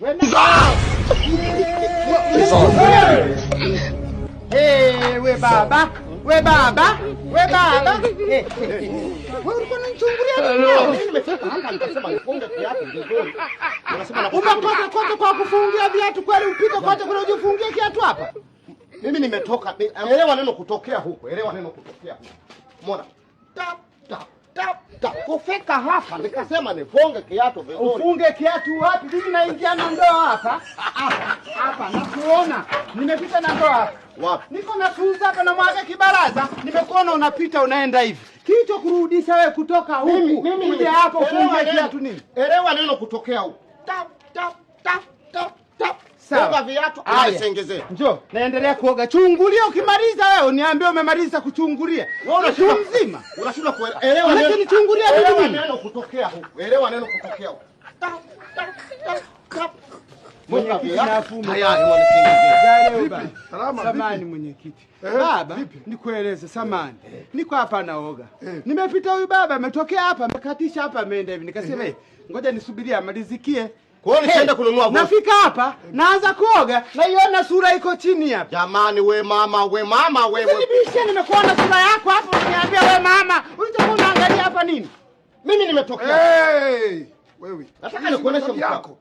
We baba. We baba. Wewe ulikuwa unanichungulia nimefika hapa nikasema nifunge kiatu vizuri. Unasema umetoka kote kwa kufungia viatu kweli upite kote kuna ujifungie kiatu hapa? Mimi nimetoka. Elewa neno kutokea huko. Mbona? Kufika hapa nikasema nifunge kiatu vizuri. Ufunge kiatu wapi? Mimi naingia na ndoo hapa. Hapa nakuona. Nimepita na ndoo hapa. Wapi? Niko na suza hapa na mwaga kibaraza. Nimekuona unapita unaenda hivi. Kicho kurudisha wewe kutoka huku. Mimi uje hapo ufunge kiatu nini? Elewa neno kutokea huko. Tap. Sawa viatu aisengezee. Njoo, naendelea kuoga. Chungulia ukimaliza wewe uniambie umemaliza kuchungulia. Wewe mtu mzima. Unashindwa kuelewa neno. Lakini chungulia neno kutokea huko. Elewa neno kutokea huko. Tap. Mwenyekiti nafumu. Tayari wanisingizia. Salama. Samani mwenyekiti. Baba, nikueleze samani. Niko hapa naoga. Nimepita huyu baba ametokea hapa, amekatisha hapa ameenda hivi. Nikasema ngoja nisubirie amalizikie. Kwa hiyo nitaenda kununua vocha. Nafika hapa, naanza kuoga, naiona sura iko chini hapa. Jamani we mama. Nibishe nimekuona sura yako hapo, uniambia we mama. Unataka unaangalia hapa nini? Mimi nimetokea. Wewe. Nataka nikuoneshe mfano.